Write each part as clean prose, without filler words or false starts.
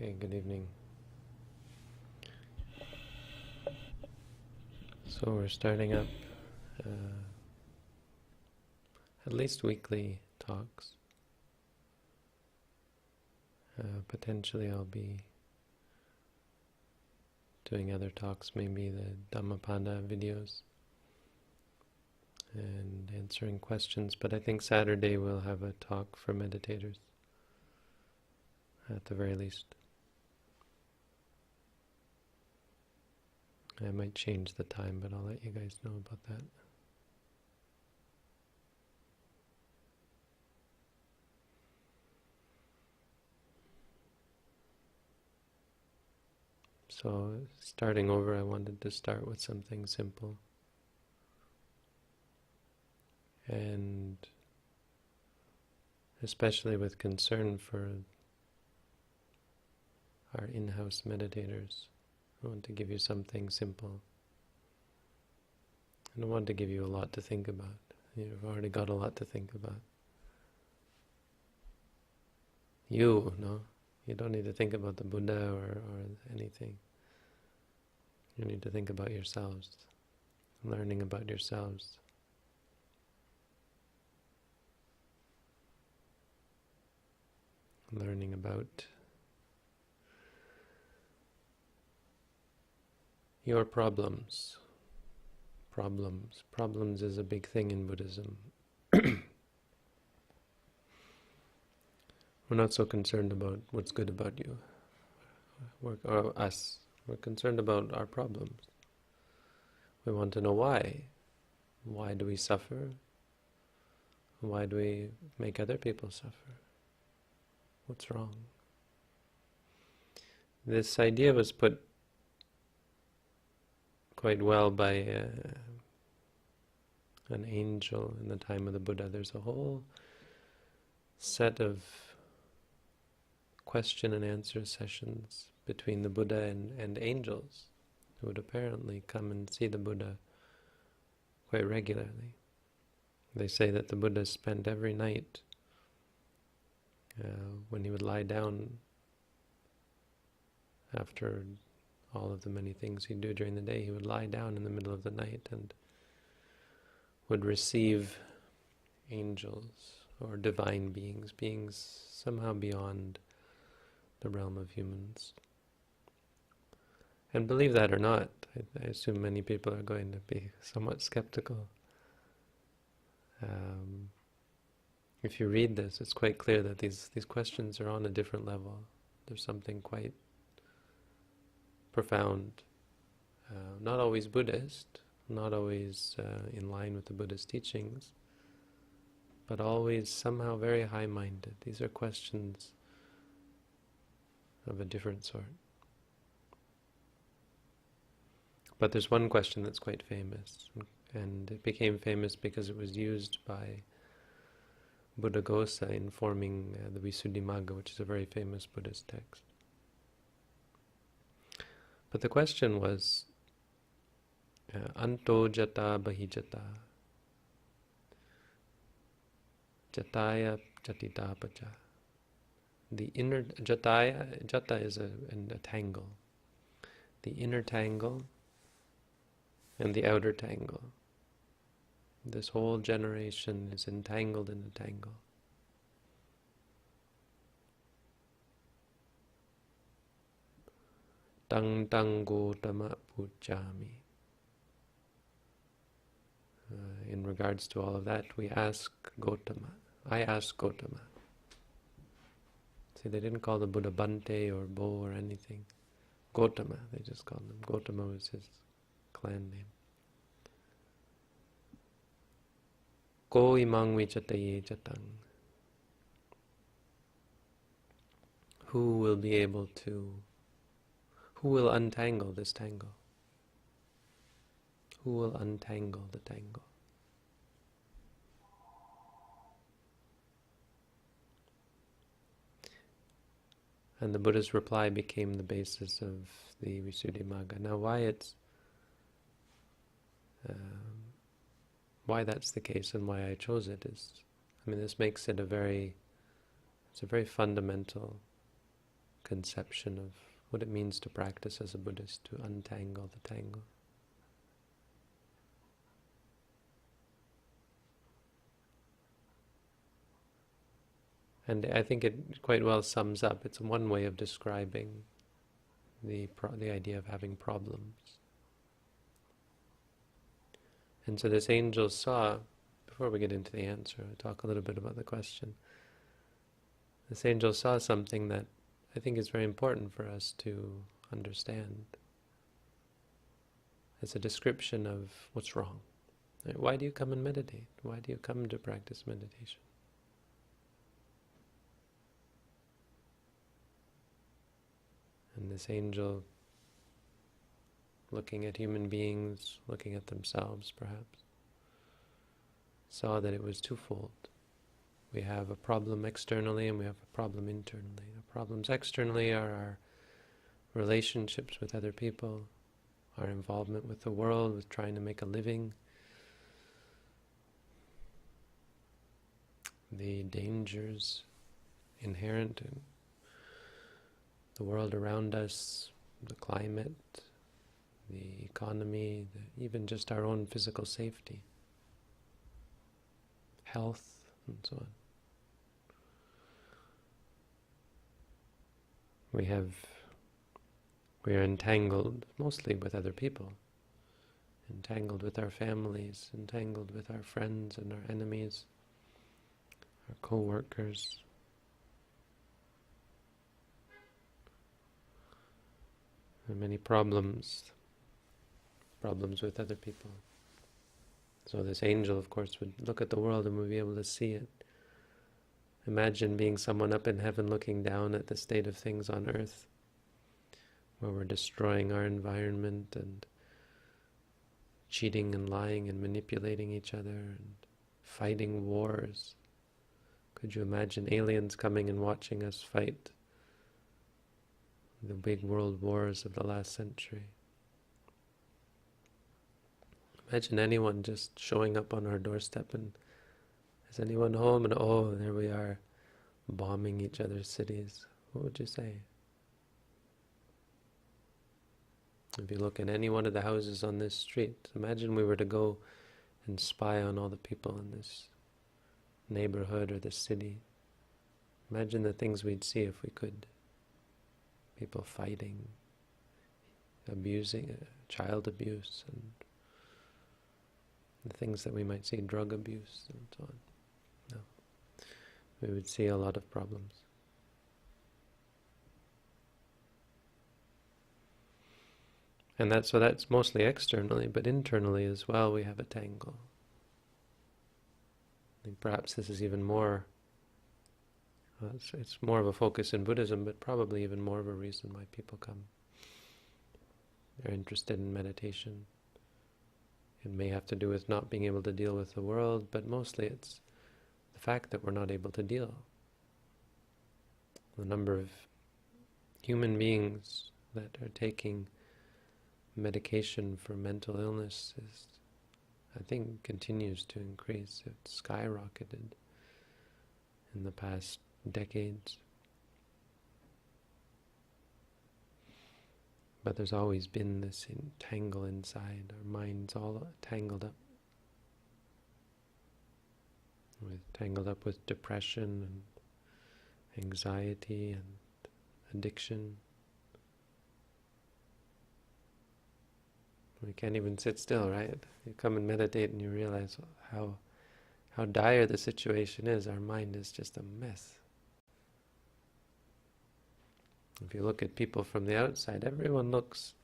Okay, good evening. So we're starting up at least weekly talks. Potentially I'll be doing other talks, maybe the Dhammapada videos, and answering questions, but I think Saturday we'll have a talk for meditators, at the very least. I might change the time, but I'll let you guys know about that. So, starting over, I wanted to start with something simple. And especially with concern for our in-house meditators, I want to give you something simple. I don't want to give you a lot to think about. You've already got a lot to think about. No? You don't need to think about the Buddha or anything. You need to think about yourselves, learning about yourselves. Learning about your problems. Problems is a big thing in Buddhism. We're not so concerned about what's good about you, or us. We're concerned about our problems. We want to know why. Why do we suffer? Why do we make other people suffer? What's wrong? This idea was put quite well by an angel in the time of the Buddha. There's a whole set of question and answer sessions between the Buddha and angels who would apparently come and see the Buddha quite regularly. They say that the Buddha spent every night, when he would lie down after all of the many things he'd do during the day, he would lie down in the middle of the night and would receive angels or divine beings somehow beyond the realm of humans. And believe that or not, I assume many people are going to be somewhat skeptical. If you read this, it's quite clear that these questions are on a different level. There's something quite profound, not always Buddhist, not always in line with the Buddha's teachings, but always somehow very high-minded. These are questions of a different sort. But there's one question that's quite famous, and it became famous because it was used by Buddhaghosa in forming the Visuddhimagga, which is a very famous Buddhist text. But the question was, Anto jata bahijata, jataya jatita pacha. The inner jata is a tangle. The inner tangle and the outer tangle. This whole generation is entangled in a tangle. Tang Gotama puchami. In regards to all of that, we ask Gotama. I ask Gotama. See, they didn't call the Buddha Bhante or Bo or anything. Gotama, they just called him. Gotama was his clan name. Ko imang vichataye jatang. Who will untangle this tangle? Who will untangle the tangle? And the Buddha's reply became the basis of the Visuddhimagga. Now, why that's the case and why I chose it is, this makes it it's a very fundamental conception of what it means to practice as a Buddhist, to untangle the tangle. And I think it quite well sums up. It's one way of describing the idea of having problems. And so this angel saw, before we get into the answer, I'll talk a little bit about the question. This angel saw something that I think is very important for us to understand. It's a description of what's wrong. Right? Why do you come and meditate? Why do you come to practice meditation? And this angel, looking at human beings, looking at themselves perhaps, saw that it was twofold. We have a problem externally and we have a problem internally. The problems externally are our relationships with other people, our involvement with the world, with trying to make a living, the dangers inherent in the world around us, the climate, the economy, even just our own physical safety, health, and so on. We are entangled mostly with other people, entangled with our families, entangled with our friends and our enemies, our co-workers. There are many problems with other people. So this angel, of course, would look at the world and would be able to see it. Imagine being someone up in heaven looking down at the state of things on earth, where we're destroying our environment and cheating and lying and manipulating each other and fighting wars. Could you imagine aliens coming and watching us fight the big world wars of the last century? Imagine anyone just showing up on our doorstep and, is anyone home? And oh, there we are, bombing each other's cities. What would you say? If you look at any one of the houses on this street, imagine we were to go and spy on all the people in this neighborhood or this city. Imagine the things we'd see if we could. People fighting, abusing, child abuse, and the things that we might see, drug abuse and so on. No. We would see a lot of problems. And that's mostly externally, but internally as well we have a tangle. I think perhaps this is even more, it's more of a focus in Buddhism, but probably even more of a reason why people come. They're interested in meditation. It may have to do with not being able to deal with the world, but mostly it's the fact that we're not able to deal. The number of human beings that are taking medication for mental illness is, I think, continues to increase. It's skyrocketed in the past decades. But there's always been this tangle inside. Our mind's all tangled up. We're tangled up with depression and anxiety and addiction. We can't even sit still, right? You come and meditate and you realize how dire the situation is. Our mind is just a mess. If you look at people from the outside, everyone looks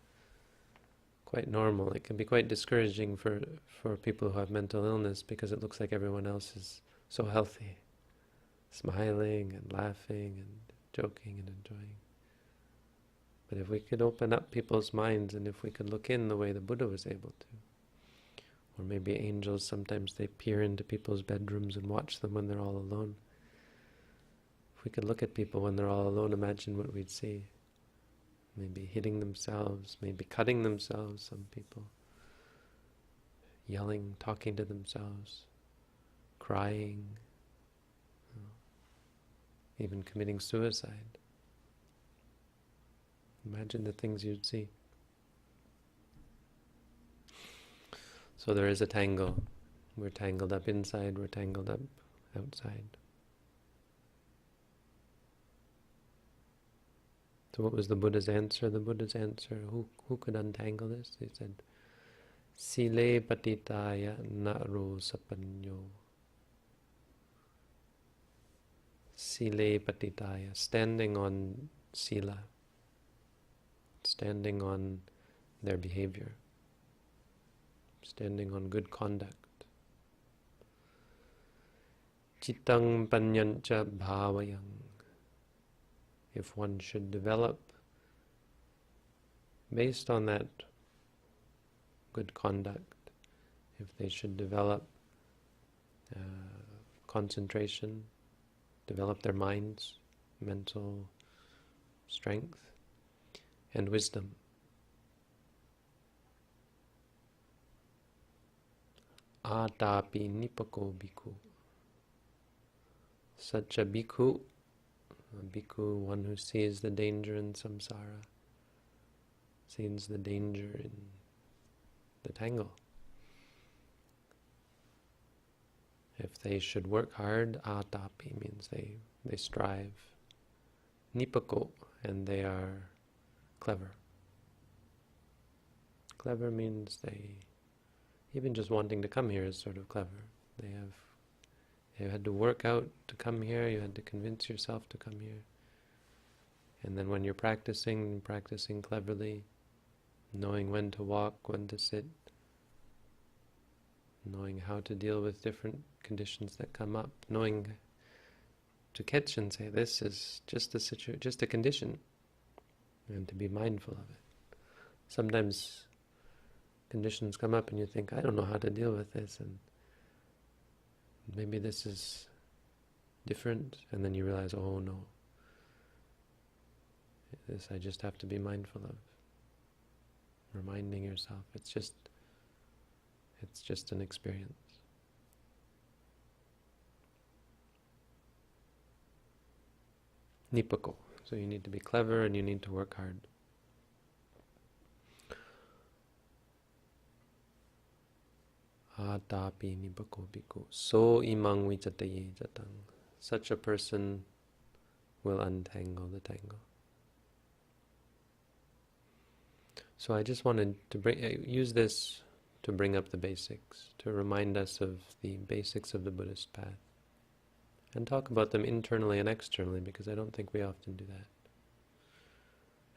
quite normal. It can be quite discouraging for people who have mental illness because it looks like everyone else is so healthy, smiling and laughing and joking and enjoying. But if we could open up people's minds and if we could look in the way the Buddha was able to, or maybe angels, sometimes they peer into people's bedrooms and watch them when they're all alone. If we could look at people when they're all alone, imagine what we'd see. Maybe hitting themselves, maybe cutting themselves, some people. Yelling, talking to themselves, crying, even committing suicide. Imagine the things you'd see. So there is a tangle. We're tangled up inside, we're tangled up outside. So what was the Buddha's answer? The Buddha's answer, who could untangle this? He said, Sile patitaya naro sapanyo. Sile patitaya, standing on sila, standing on their behavior, standing on good conduct. Chittang panyancha bhavayang. If one should develop, based on that good conduct, if they should develop concentration, develop their minds, mental strength, and wisdom. Atapi nipako bhikkhu. Such a bhikkhu, one who sees the danger in samsara, sees the danger in the tangle. If they should work hard, atapi means they strive. Nipako, and they are clever. Clever means even just wanting to come here is sort of clever. You had to work out to come here, you had to convince yourself to come here. And then when you're practicing cleverly, knowing when to walk, when to sit, knowing how to deal with different conditions that come up, knowing to catch and say, this is just a condition, and to be mindful of it. Sometimes conditions come up and you think, I don't know how to deal with this, and maybe this is different, and then you realize, oh no, this I just have to be mindful of. Reminding yourself, it's just an experience. Nipako. So you need to be clever and you need to work hard. Atapi nipako bhikkhu. So imang vichataye jatang. Such a person will untangle the tangle. So I just wanted to use this to bring up the basics, to remind us of the basics of the Buddhist path, and talk about them internally and externally, because I don't think we often do that.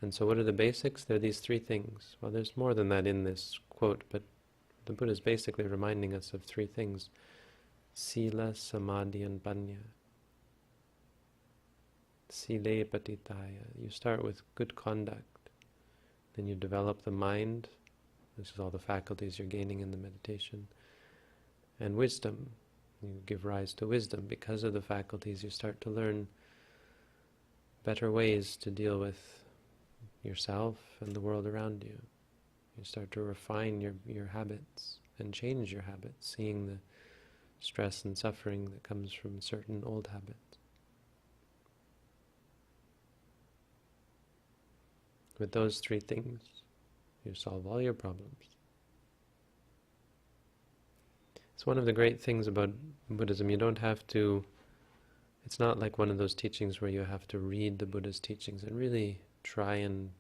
And so what are the basics? There are these three things. Well, there's more than that in this quote, but the Buddha is basically reminding us of three things: Sila, Samadhi, and Panya. Sile patitaya. You start with good conduct. Then you develop the mind. This is all the faculties you're gaining in the meditation. And wisdom. You give rise to wisdom. Because of the faculties, you start to learn better ways to deal with yourself and the world around you. You start to refine your habits and change your habits, seeing the stress and suffering that comes from certain old habits. With those three things, you solve all your problems. It's one of the great things about Buddhism. You don't have to, it's not like one of those teachings where you have to read the Buddha's teachings and really try and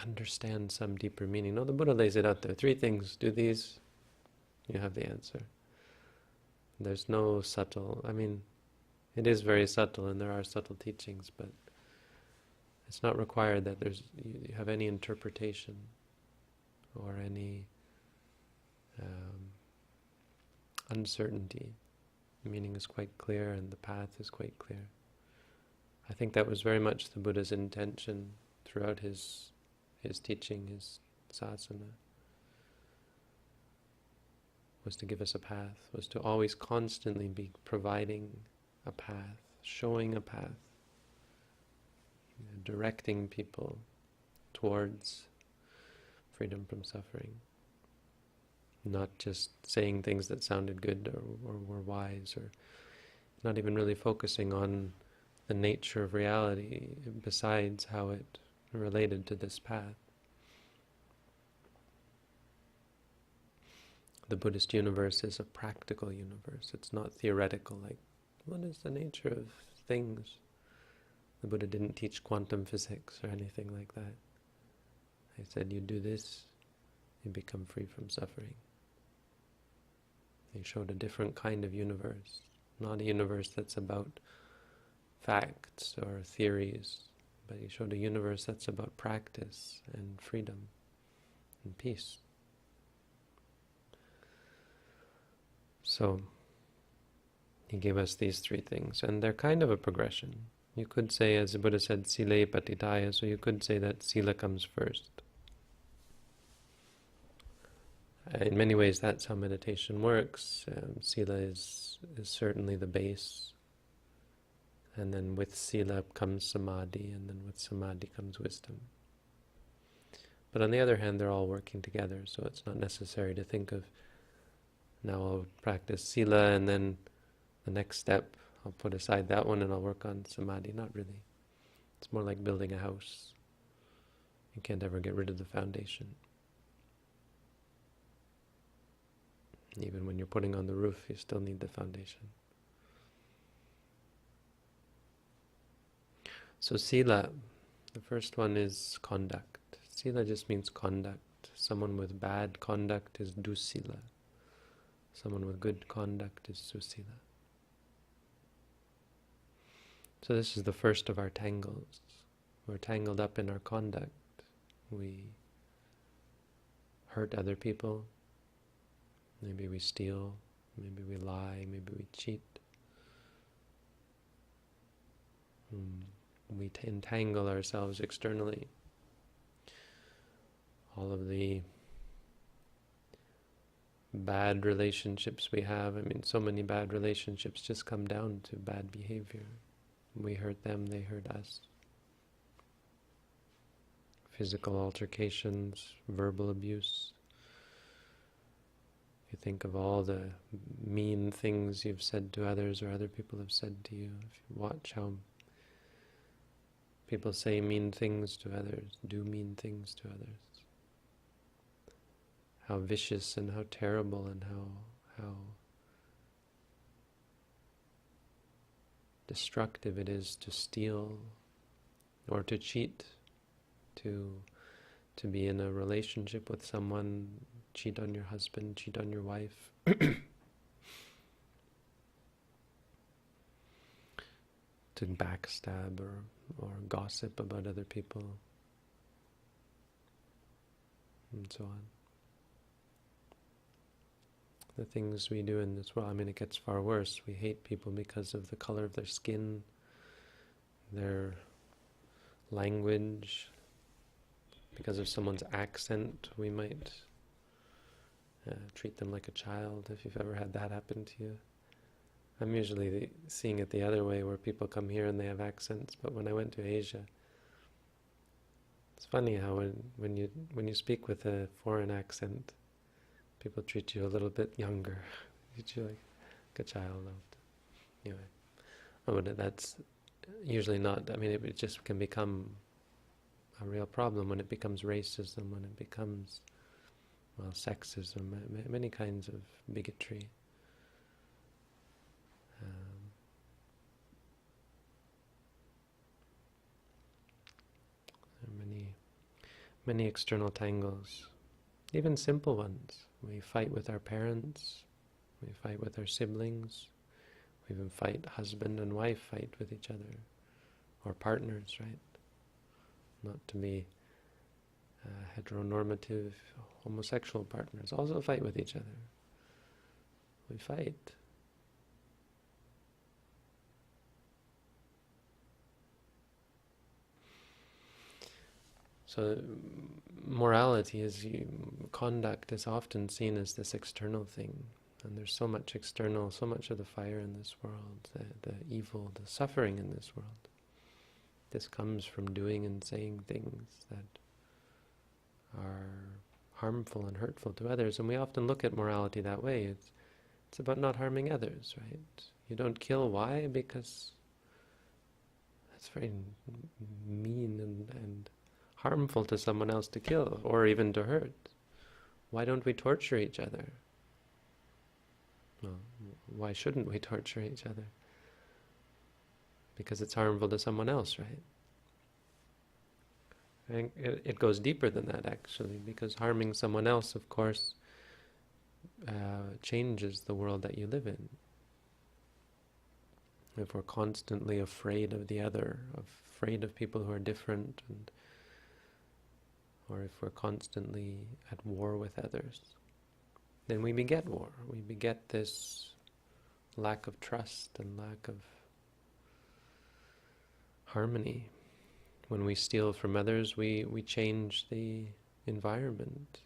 understand some deeper meaning. No, the Buddha lays it out there. Three things, do these, you have the answer. There's no subtle, it is very subtle and there are subtle teachings, but it's not required that you have any interpretation or any uncertainty. The meaning is quite clear and the path is quite clear. I think that was very much the Buddha's intention throughout his teaching, his sasana, was to give us a path, was to always constantly be providing a path, showing a path, directing people towards freedom from suffering. Not just saying things that sounded good or were wise, or not even really focusing on the nature of reality besides how it related to this path. The Buddhist universe is a practical universe. It's not theoretical, like, what is the nature of things? The Buddha didn't teach quantum physics or anything like that. He said, you do this, you become free from suffering. He showed a different kind of universe, not a universe that's about facts or theories, but he showed a universe that's about practice and freedom and peace. So, he gave us these three things, and they're kind of a progression. You could say, as the Buddha said, sile patitaya, so you could say that sila comes first. In many ways, that's how meditation works. Sila is certainly the base, and then with sila comes samadhi, and then with samadhi comes wisdom. But on the other hand, they're all working together, so it's not necessary to think of, now I'll practice sila, and then the next step, I'll put aside that one and I'll work on samadhi. Not really. It's more like building a house. You can't ever get rid of the foundation. Even when you're putting on the roof, you still need the foundation. So sila, the first one is conduct. Sila just means conduct. Someone with bad conduct is dusila. Someone with good conduct is susila. So this is the first of our tangles. We're tangled up in our conduct. We hurt other people. Maybe we steal. Maybe we lie. Maybe we cheat. We entangle ourselves externally. All of the bad relationships we have, so many bad relationships just come down to bad behavior. We hurt them, they hurt us. Physical altercations, verbal abuse. You think of all the mean things you've said to others or other people have said to you. If you watch how people say mean things to others, do mean things to others. How vicious and how terrible and how destructive it is to steal or to cheat, to be in a relationship with someone, cheat on your husband, cheat on your wife. To backstab or gossip about other people, and so on. The things we do in this world, it gets far worse. We hate people because of the color of their skin, their language, because of someone's accent. We might treat them like a child, if you've ever had that happen to you. I'm usually seeing it the other way, where people come here and they have accents, but when I went to Asia, it's funny how when you speak with a foreign accent, people treat you a little bit younger, treat you like a child. Anyway, that's usually not, it just can become a real problem when it becomes racism, when it becomes, sexism, many kinds of bigotry. There are many external tangles, even simple ones. We fight with our parents, we fight with our siblings, we even fight, husband and wife fight with each other, or partners, right? Not to be heteronormative, homosexual partners also fight with each other. We fight. So morality conduct is often seen as this external thing, and there's so much external, so much of the fire in this world, the evil, the suffering in this world. This comes from doing and saying things that are harmful and hurtful to others, and we often look at morality that way. It's about not harming others, right? You don't kill. Why? Because that's very mean and harmful to someone else to kill or even to hurt? Why don't we torture each other? Well, why shouldn't we torture each other? Because it's harmful to someone else, right? And it goes deeper than that, actually, because harming someone else, of course, changes the world that you live in. If we're constantly afraid of the other, afraid of people who are different, or if we're constantly at war with others, then we beget war. We beget this lack of trust and lack of harmony. When we steal from others, we change the environment.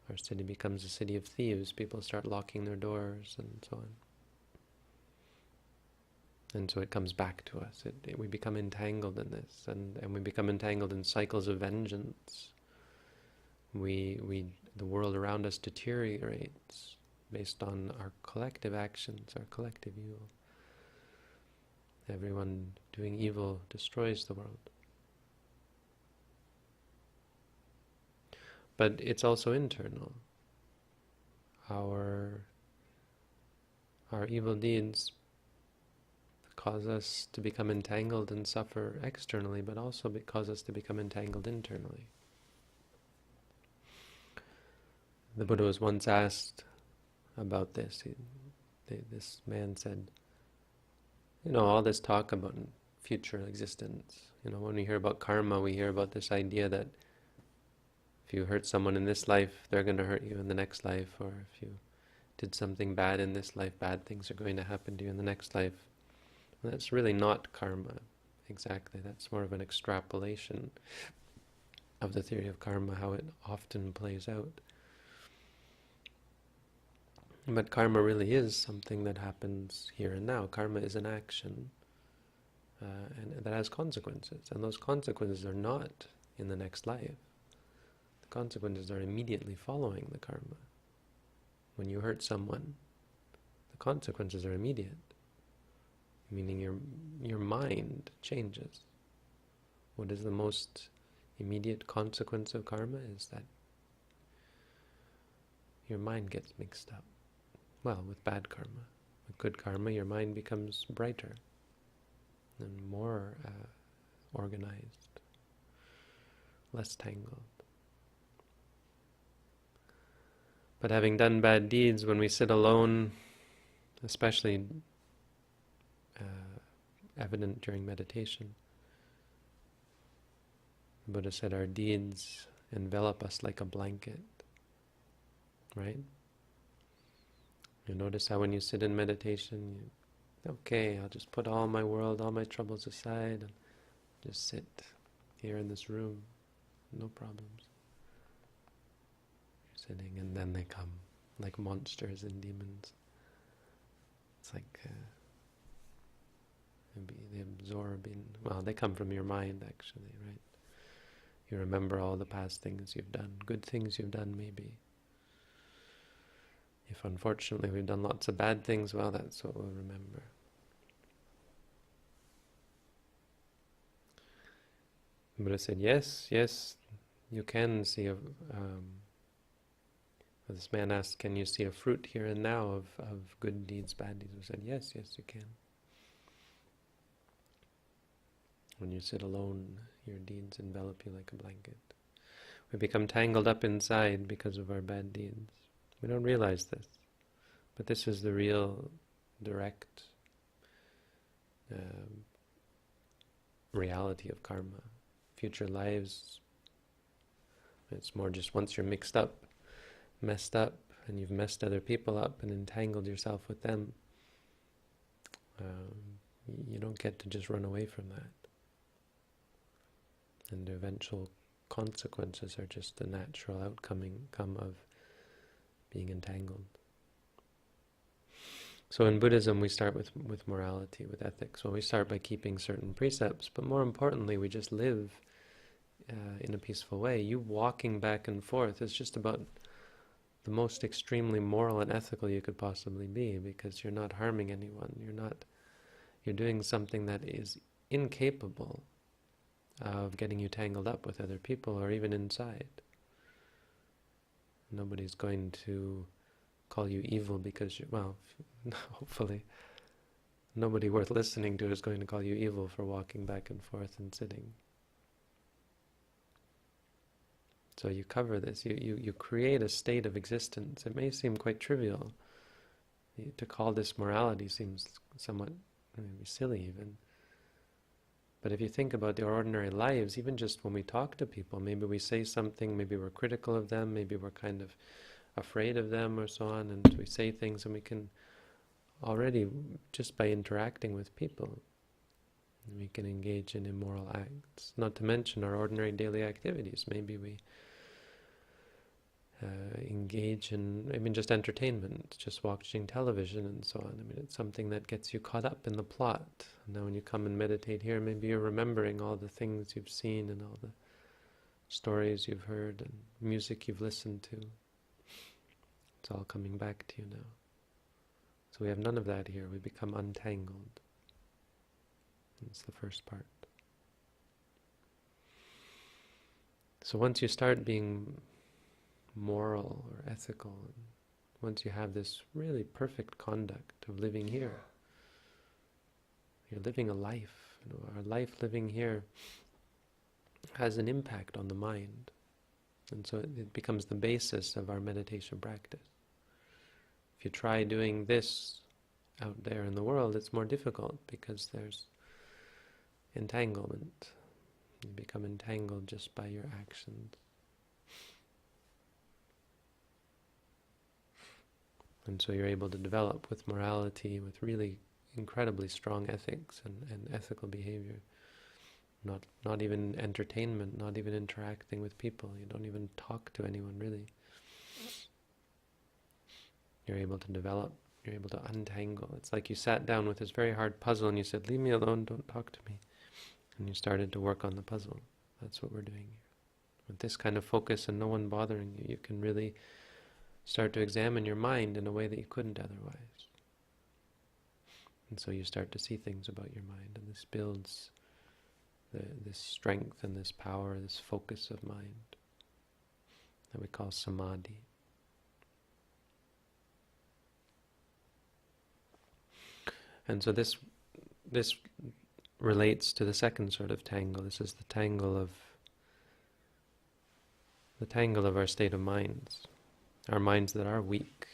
Our city becomes a city of thieves. People start locking their doors and so on. And so it comes back to us. We become entangled in this, and we become entangled in cycles of vengeance. The world around us deteriorates based on our collective actions, our collective evil. Everyone doing evil destroys the world. But it's also internal. Our evil deeds cause us to become entangled and suffer externally, but also cause us to become entangled internally. The Buddha was once asked about this. This man said, all this talk about future existence, when we hear about karma, we hear about this idea that if you hurt someone in this life, they're going to hurt you in the next life, or if you did something bad in this life, bad things are going to happen to you in the next life. And that's really not karma, exactly. That's more of an extrapolation of the theory of karma, how it often plays out. But karma really is something that happens here and now. Karma is an action, and that has consequences. And those consequences are not in the next life. The consequences are immediately following the karma. When you hurt someone, the consequences are immediate, meaning your mind changes. What is the most immediate consequence of karma is that your mind gets mixed up. Well, with bad karma. With good karma, your mind becomes brighter and more organized, less tangled. But having done bad deeds, when we sit alone, especially evident during meditation, the Buddha said our deeds envelop us like a blanket, right? You notice how when you sit in meditation, okay, I'll just put all my world, all my troubles aside, and just sit here in this room, no problems. You're sitting, and then they come, like monsters and demons. It's like they absorb in, they come from your mind, actually, right? You remember all the past things you've done, good things you've done, maybe. If unfortunately we've done lots of bad things, well, that's what we'll remember. The Buddha said, yes, you can see this man asked, can you see a fruit here and now of good deeds, bad deeds? We said, yes, you can. When you sit alone, your deeds envelop you like a blanket. We become tangled up inside because of our bad deeds. We don't realize this, but this is the real, direct reality of karma. Future lives, it's more just once you're messed up, and you've messed other people up and entangled yourself with them, you don't get to just run away from that. And the eventual consequences are just the natural outcome of being entangled. So in Buddhism we start with morality, with ethics. Well, we start by keeping certain precepts, but more importantly we just live in a peaceful way. You walking back and forth is just about the most extremely moral and ethical you could possibly be, because you're not harming anyone. You're doing something that is incapable of getting you tangled up with other people or even inside. Nobody's going to call you evil because you, well, hopefully, nobody worth listening to is going to call you evil for walking back and forth and sitting. So you cover this, you create a state of existence. It may seem quite trivial. To call this morality seems somewhat maybe silly even. But if you think about their ordinary lives, even just when we talk to people, maybe we say something, maybe we're critical of them, maybe we're kind of afraid of them or so on, and we say things, and we can already, just by interacting with people, we can engage in immoral acts. Not to mention our ordinary daily activities. Maybe we engage in, I mean, just entertainment, just watching television and so on. I mean, it's something that gets you caught up in the plot. Now when you come and meditate here, maybe you're remembering all the things you've seen and all the stories you've heard and music you've listened to. It's all coming back to you now. So we have none of that here. We become untangled. That's the first part. So once you start being moral or ethical, and once you have this really perfect conduct of living here, you're living a life. You know, our life living here has an impact on the mind, and so it becomes the basis of our meditation practice. If you try doing this out there in the world, it's more difficult because there's entanglement. You become entangled just by your actions. And so you're able to develop with morality, with really incredibly strong ethics and ethical behavior. Not even entertainment, not even interacting with people. You don't even talk to anyone, really. You're able to develop, you're able to untangle. It's like you sat down with this very hard puzzle and you said, leave me alone, don't talk to me. And you started to work on the puzzle. That's what we're doing here. With this kind of focus and no one bothering you, you can really start to examine your mind in a way that you couldn't otherwise. And so you start to see things about your mind, and this builds this strength and this power, this focus of mind that we call samadhi. And so this relates to the second sort of tangle. This is the tangle of our state of minds. Our minds that are weak,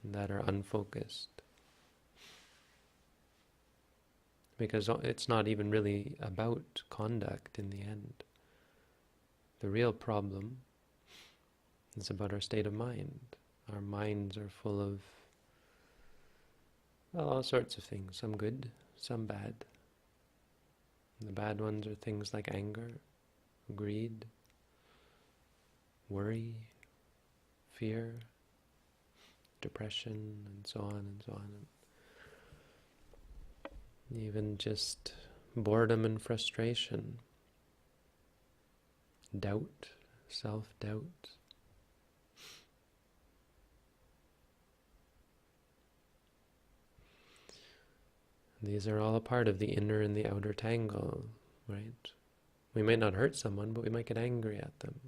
that are unfocused. Because it's not even really about conduct in the end. The real problem is about our state of mind. Our minds are full of, well, all sorts of things, some good, some bad. And the bad ones are things like anger, greed, worry, fear, depression, and so on and so on. And even just boredom and frustration, doubt, self-doubt. These are all a part of the inner and the outer tangle, right? We might not hurt someone, but we might get angry at them.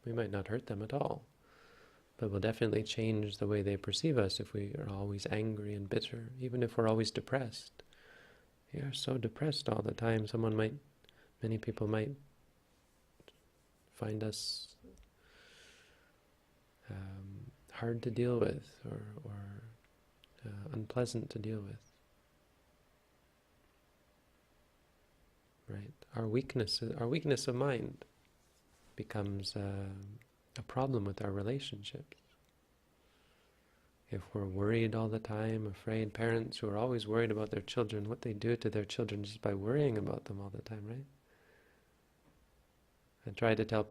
We might not hurt them at all, but we'll definitely change the way they perceive us if we are always angry and bitter, even if we're always depressed. We are so depressed all the time. Many people might find us hard to deal with or unpleasant to deal with. Right? Our weakness of mind becomes a problem with our relationships. If we're worried all the time, afraid, parents who are always worried about their children, what they do to their children just by worrying about them all the time, right? I try to tell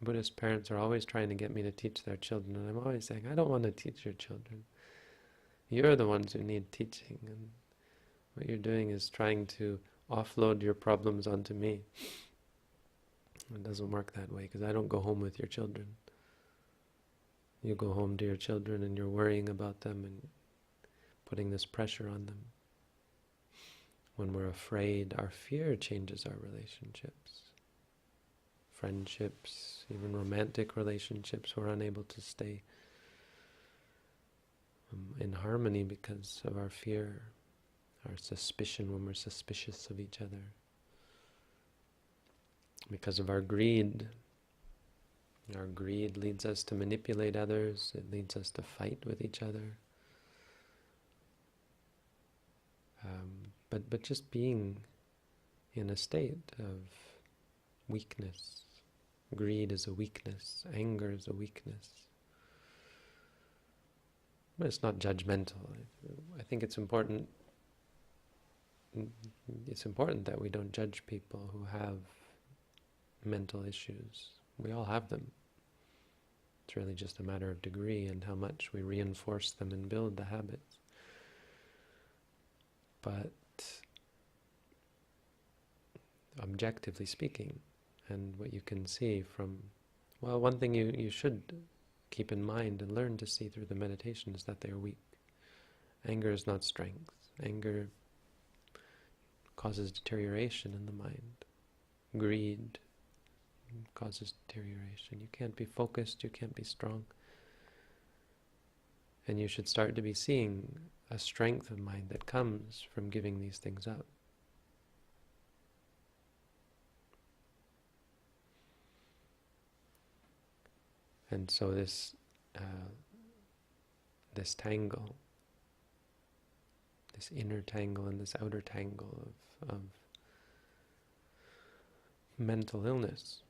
Buddhist parents are always trying to get me to teach their children, and I'm always saying, I don't want to teach your children. You're the ones who need teaching, and what you're doing is trying to offload your problems onto me. It doesn't work that way, because I don't go home with your children. You go home to your children and you're worrying about them and putting this pressure on them. When we're afraid, our fear changes our relationships. Friendships, even romantic relationships, we're unable to stay in harmony because of our fear, our suspicion when we're suspicious of each other. Because of our greed. Our greed leads us to manipulate others, it leads us to fight with each other. But just being in a state of weakness. Greed is a weakness, anger is a weakness. But it's not judgmental. I think it's important that we don't judge people who have mental issues. We all have them. It's really just a matter of degree and how much we reinforce them and build the habits. But objectively speaking, and what you can see from, well, one thing you should keep in mind and learn to see through the meditation is that they are weak. Anger is not strength. Anger causes deterioration in the mind. Greed causes deterioration. You can't be focused, you can't be strong. And you should start to be seeing a strength of mind that comes from giving these things up. And so this tangle, this inner tangle and this outer tangle of mental illness,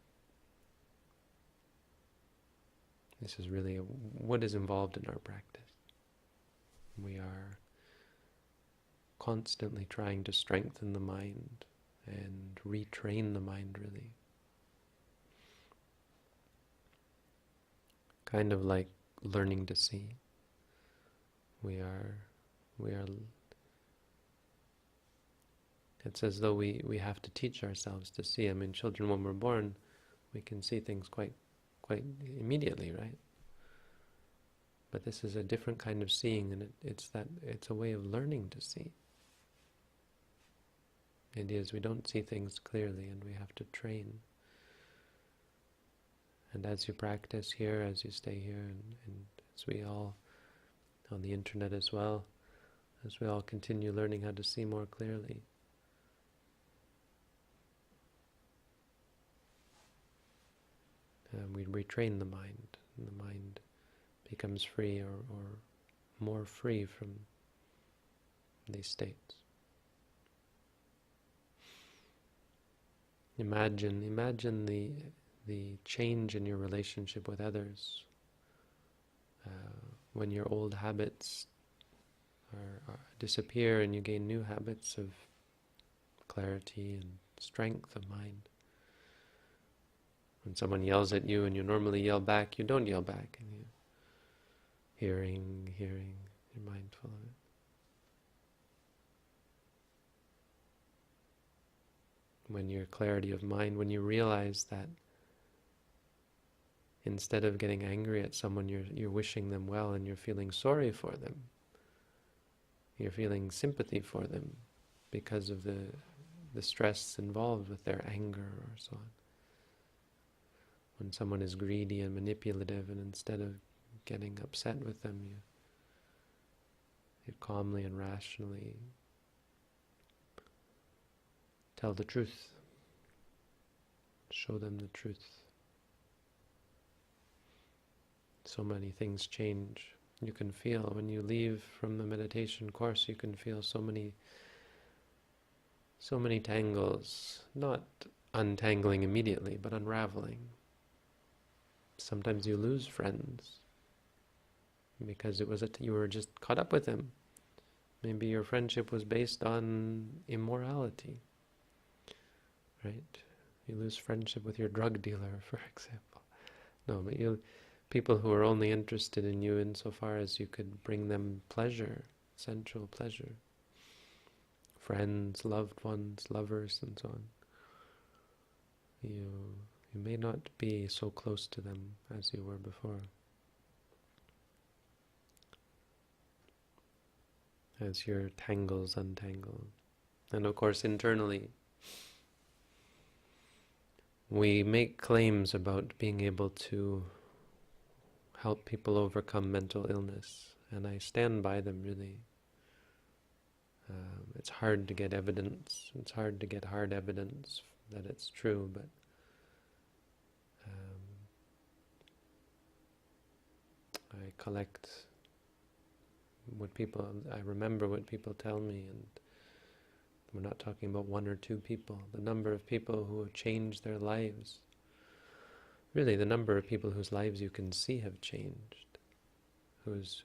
this is really what is involved in our practice. We are constantly trying to strengthen the mind and retrain the mind, really. Kind of like learning to see. We are it's as though we have to teach ourselves to see. I mean, children, when we're born, we can see things quite immediately, right? But this is a different kind of seeing, and it's a way of learning to see. The idea is we don't see things clearly, and we have to train. And as you practice here, as you stay here, and as we all, on the internet as well, as we all continue learning how to see more clearly, we retrain the mind, and the mind becomes free or more free from these states. Imagine the change in your relationship with others when your old habits disappear and you gain new habits of clarity and strength of mind. When someone yells at you and you normally yell back, you don't yell back, and you hearing, you're mindful of it. When your clarity of mind, when you realize that instead of getting angry at someone, you're wishing them well and you're feeling sorry for them. You're feeling sympathy for them because of the stress involved with their anger or so on. When someone is greedy and manipulative, and instead of getting upset with them, you calmly and rationally tell the truth. Show them the truth. So many things change. You can feel, when you leave from the meditation course, you can feel so many tangles, not untangling immediately, but unraveling. Sometimes you lose friends because you were just caught up with them. Maybe your friendship was based on immorality, right? You lose friendship with your drug dealer, for example. No, but people who are only interested in you insofar as you could bring them pleasure, sensual pleasure. Friends, loved ones, lovers, and so on. You may not be so close to them as you were before. As your tangles untangle. And of course, internally, we make claims about being able to help people overcome mental illness, and I stand by them, really. It's hard to get evidence, it's hard to get hard evidence that it's true, but I collect what people, I remember what people tell me, and we're not talking about one or two people. The number of people who have changed their lives, really the number of people whose lives you can see have changed, whose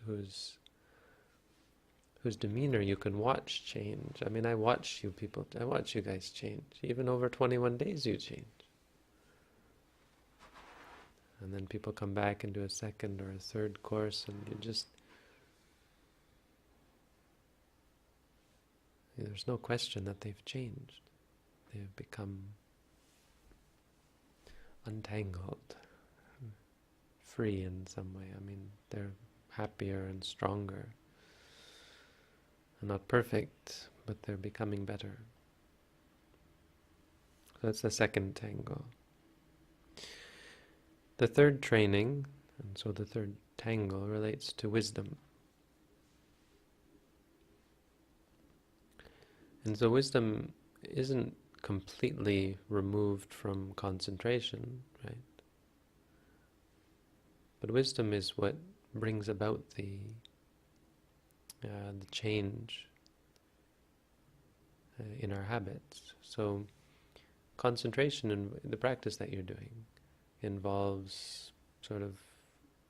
demeanor you can watch change. I mean, I watch you people, I watch you guys change. Even over 21 days you change. And then people come back and do a second or a third course, and you just, there's no question that they've changed. They've become untangled, free in some way. I mean, they're happier and stronger. Not perfect, but they're becoming better. So that's the second tangle. The third training, and so the third tangle, relates to wisdom. And so wisdom isn't completely removed from concentration, right? But wisdom is what brings about the change in our habits. So concentration in the practice that you're doing involves sort of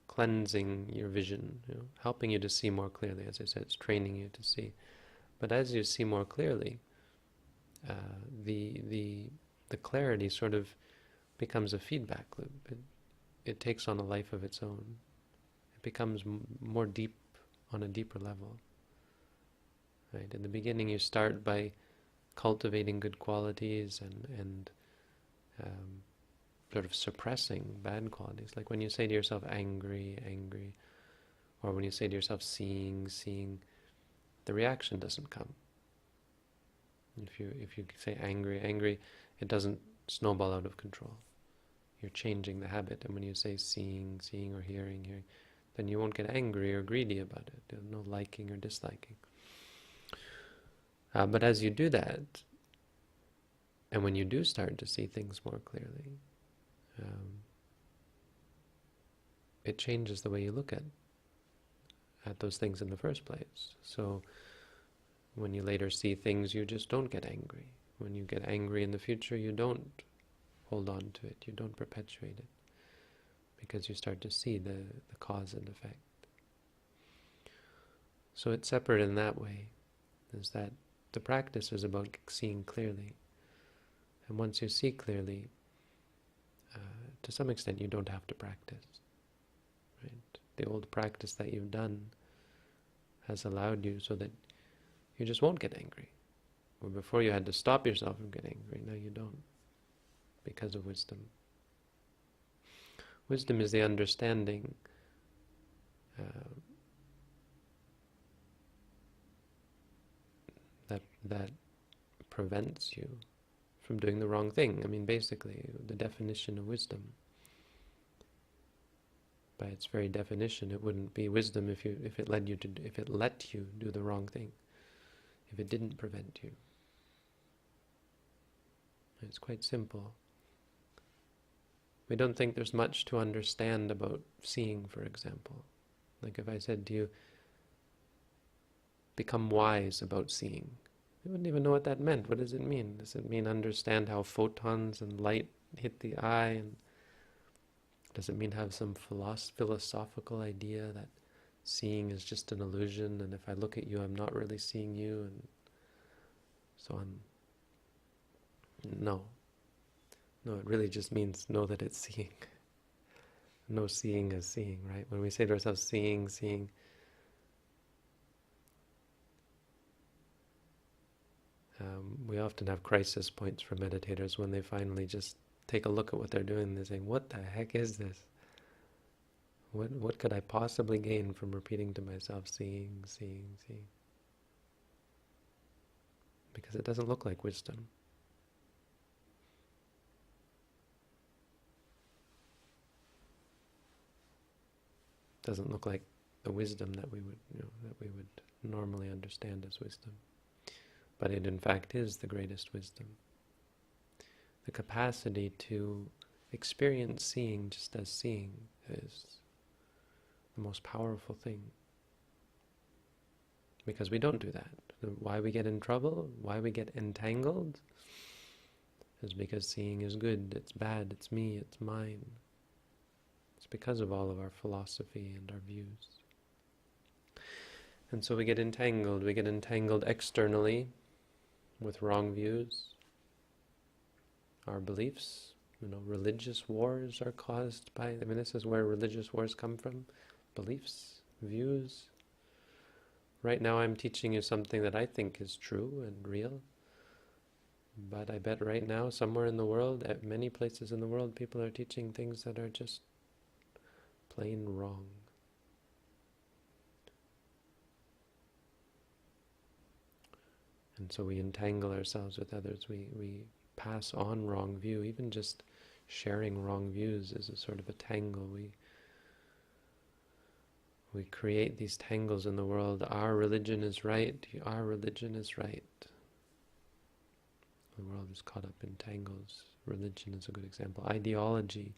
cleansing your vision, helping you to see more clearly. As I said, it's training you to see. But as you see more clearly, the clarity sort of becomes a feedback loop. It takes on a life of its own. It becomes more deep, on a deeper level. Right? In the beginning, you start by cultivating good qualities and sort of suppressing bad qualities. Like when you say to yourself, angry, angry, or when you say to yourself, seeing, seeing, the reaction doesn't come. If you say angry, angry, it doesn't snowball out of control. You're changing the habit. And when you say seeing, seeing, or hearing, hearing, then you won't get angry or greedy about it. There's no liking or disliking. But as you do that, and when you do start to see things more clearly, it changes the way you look at those things in the first place. So when you later see things, you just don't get angry. When you get angry in the future, you don't hold on to it. You don't perpetuate it, because you start to see the cause and effect. So it's separate in that way, is that the practice is about seeing clearly. And once you see clearly, to some extent you don't have to practice. Right? The old practice that you've done has allowed you so that you just won't get angry. Where before you had to stop yourself from getting angry, now you don't, because of wisdom. Wisdom is the understanding that prevents you from doing the wrong thing. I mean, basically, the definition of wisdom, by its very definition, it wouldn't be wisdom if it let you do the wrong thing, if it didn't prevent you. It's quite simple. We don't think there's much to understand about seeing, for example. Like if I said to you, become wise about seeing, you wouldn't even know what that meant. What does it mean? Does it mean understand how photons and light hit the eye? And does it mean have some philosophical idea that seeing is just an illusion, and if I look at you, I'm not really seeing you, and so on? No. No, it really just means know that it's seeing. No seeing is seeing, right? When we say to ourselves, seeing, seeing, we often have crisis points for meditators when they finally just take a look at what they're doing and they're saying, what the heck is this? What could I possibly gain from repeating to myself, seeing, seeing, seeing? Because because it doesn't look like wisdom. It doesn't look like the wisdom that we would normally understand as wisdom. But it in fact is the greatest wisdom. The capacity to experience seeing just as seeing is the most powerful thing. Because we don't do that. Why we get in trouble, why we get entangled, is because seeing is good, it's bad, it's me, it's mine. It's because of all of our philosophy and our views. And so we get entangled externally with wrong views. Our beliefs, religious wars are caused by, this is where religious wars come from. Beliefs, views. Right now I'm teaching you something that I think is true and real. But I bet right now, somewhere in the world, at many places in the world, people are teaching things that are just plain wrong. And so we entangle ourselves with others. We pass on wrong view. Even just sharing wrong views is a sort of a tangle. We create these tangles in the world. Our religion is right. Our religion is right. The world is caught up in tangles. Religion is a good example. Ideology.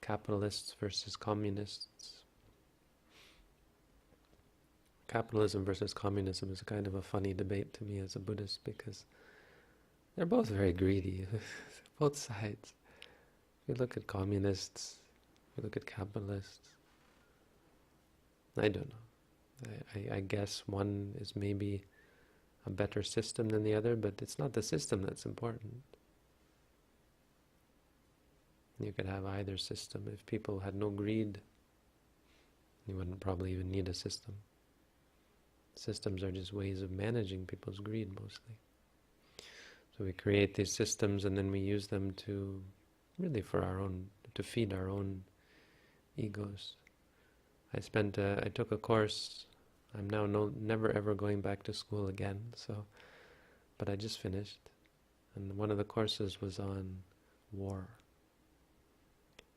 Capitalists versus communists. Capitalism versus communism is kind of a funny debate to me as a Buddhist, because they're both very greedy, both sides. We look at communists, we look at capitalists. I don't know. I guess one is maybe a better system than the other, but it's not the system that's important. You could have either system. If people had no greed, you wouldn't probably even need a system. Systems are just ways of managing people's greed, mostly. So we create these systems and then we use them to, really to feed our own egos. I took a course. I'm now never ever going back to school again, but I just finished. And one of the courses was on war.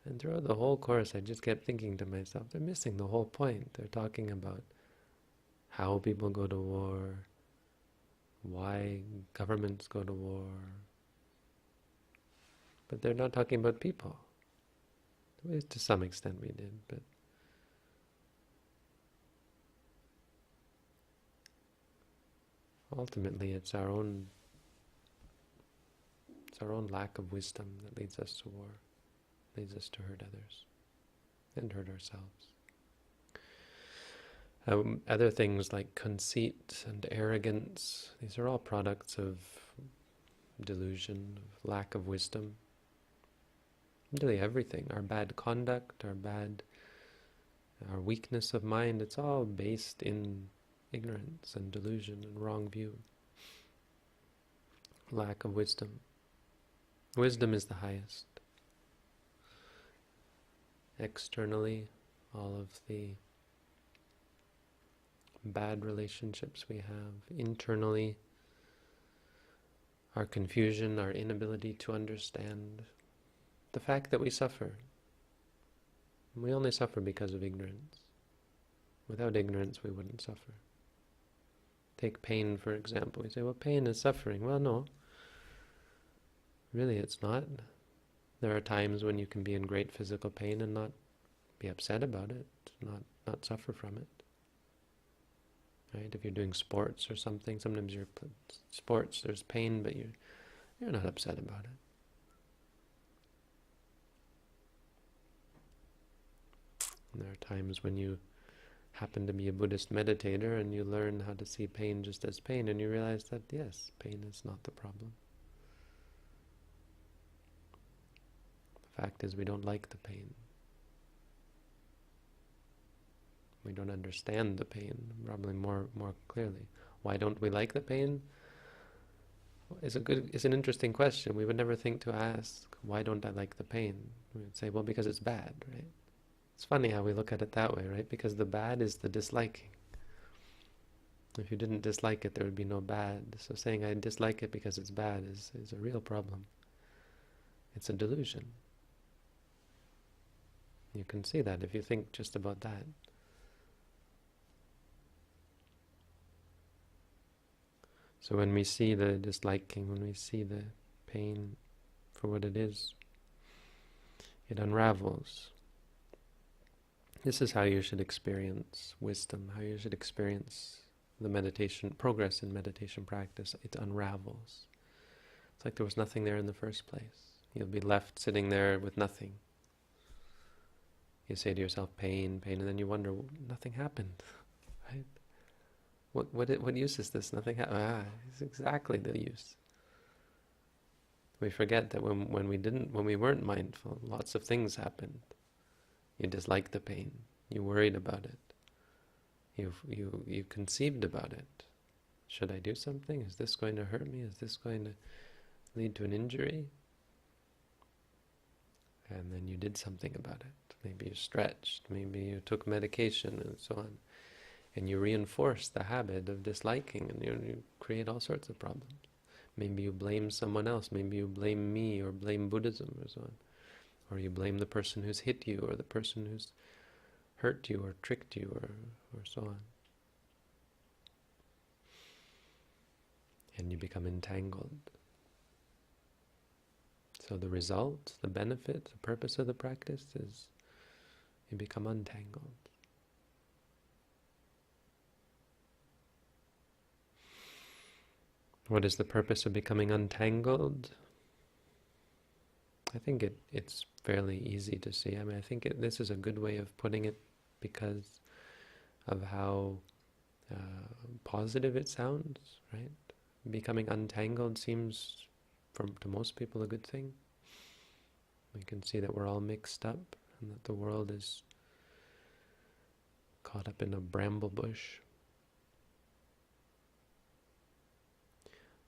And throughout the whole course, I just kept thinking to myself, they're missing the whole point. They're talking about how people go to war, why governments go to war, but they're not talking about people. At least to some extent we did, but ultimately it's our own lack of wisdom that leads us to war, leads us to hurt others and hurt ourselves. Other things like conceit and arrogance, these are all products of delusion, of lack of wisdom. Really everything, our bad conduct, our weakness of mind, it's all based in ignorance and delusion and wrong view. Lack of wisdom. Wisdom is the highest. Externally, all of the bad relationships we have. Internally, our confusion, our inability to understand. The fact that we suffer. We only suffer because of ignorance. Without ignorance, we wouldn't suffer. Take pain, for example. We say, well, pain is suffering. Well, no. Really, it's not. There are times when you can be in great physical pain and not be upset about it, not suffer from it. Right? If you're doing sports or something, sometimes sports, there's pain, but you're not upset about it. And there are times when you happen to be a Buddhist meditator and you learn how to see pain just as pain, and you realize that, yes, pain is not the problem. The fact is we don't like the pain. We don't understand the pain, probably more clearly. Why don't we like the pain? It's an interesting question. We would never think to ask, why don't I like the pain? We would say, well, because it's bad, right? It's funny how we look at it that way, right? Because the bad is the disliking. If you didn't dislike it, there would be no bad. So saying I dislike it because it's bad is a real problem. It's a delusion. You can see that if you think just about that. So when we see the disliking, when we see the pain for what it is, it unravels. This is how you should experience wisdom, how you should experience the meditation, progress in meditation practice. It unravels. It's like there was nothing there in the first place. You'll be left sitting there with nothing. You say to yourself, pain, pain, and then you wonder, nothing happened, right? What use is this? Nothing happened. It's exactly the use. We forget that when we weren't mindful, lots of things happened. You disliked the pain. You worried about it. You conceived about it. Should I do something? Is this going to hurt me? Is this going to lead to an injury? And then you did something about it. Maybe you stretched. Maybe you took medication and so on. And you reinforce the habit of disliking, and you create all sorts of problems. Maybe you blame someone else. Maybe you blame me or blame Buddhism or so on. Or you blame the person who's hit you or the person who's hurt you or tricked you or so on. And you become entangled. So the result, the benefit, the purpose of the practice is you become untangled. What is the purpose of becoming untangled? I think it's fairly easy to see. I mean, I think this is a good way of putting it because of how positive it sounds, right? Becoming untangled seems, to most people, a good thing. We can see that we're all mixed up and that the world is caught up in a bramble bush.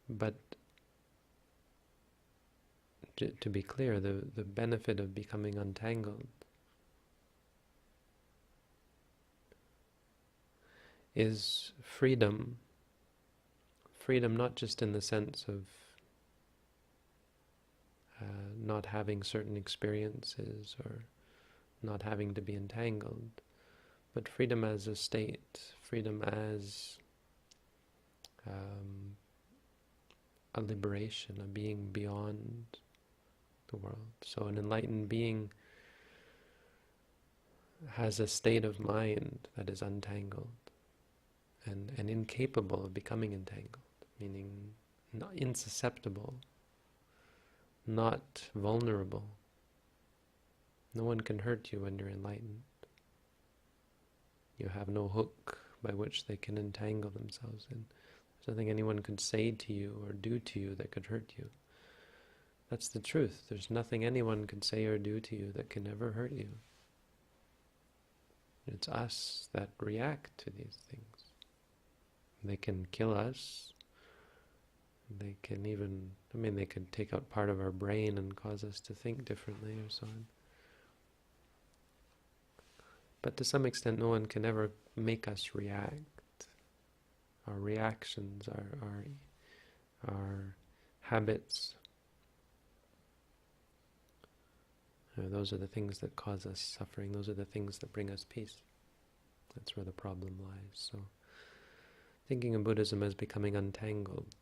But to be clear, the benefit of becoming untangled is freedom. Freedom not just in the sense of not having certain experiences or not having to be entangled, but freedom as a state, freedom as a liberation, a being beyond the world. So an enlightened being has a state of mind that is untangled and incapable of becoming entangled, meaning not insusceptible, not vulnerable. No one can hurt you when you're enlightened. You have no hook by which they can entangle themselves in. There's nothing anyone could say to you or do to you that could hurt you. That's the truth. There's nothing anyone can say or do to you that can ever hurt you. It's us that react to these things. They can kill us. They can even, they could take out part of our brain and cause us to think differently or so on. But to some extent, no one can ever make us react. Our reactions, our habits, those are the things that cause us suffering. Those are the things that bring us peace. That's where the problem lies. So, thinking of Buddhism as becoming untangled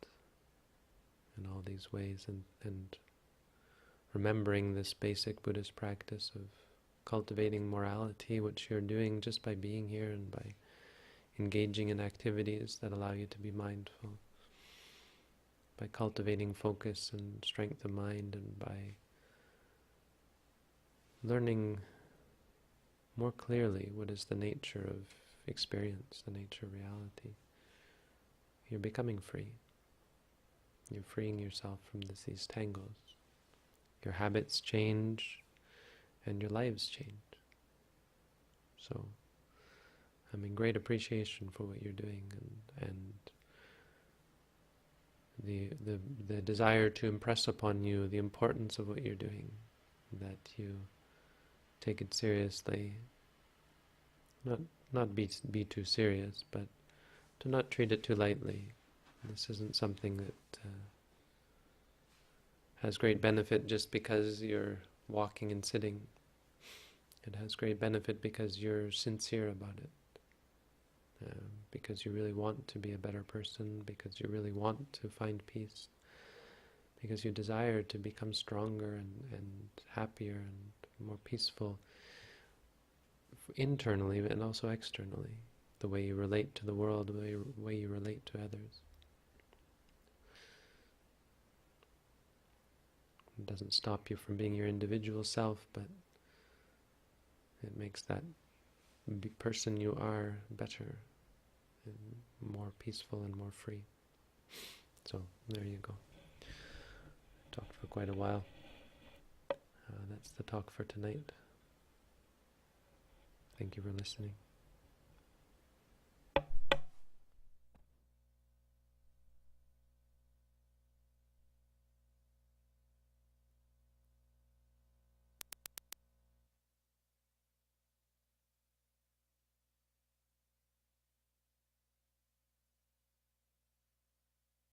in all these ways, and remembering this basic Buddhist practice of cultivating morality, which you're doing just by being here and by engaging in activities that allow you to be mindful, by cultivating focus and strength of mind, and by learning more clearly what is the nature of experience, the nature of reality. You're becoming free. You're freeing yourself from these tangles. Your habits change and your lives change. So I'm in great appreciation for what you're doing, and the desire to impress upon you the importance of what you're doing, that you take it seriously, not be too serious, but to not treat it too lightly. This isn't something that has great benefit just because you're walking and sitting. It has great benefit because you're sincere about it. Because you really want to be a better person, because you really want to find peace, because you desire to become stronger and happier and more peaceful internally and also externally, the way you relate to the world, the way you relate to others. It doesn't stop you from being your individual self, but it makes that person you are better and more peaceful and more free. So, there you go. Talked for quite a while. That's the talk for tonight. Thank you for listening.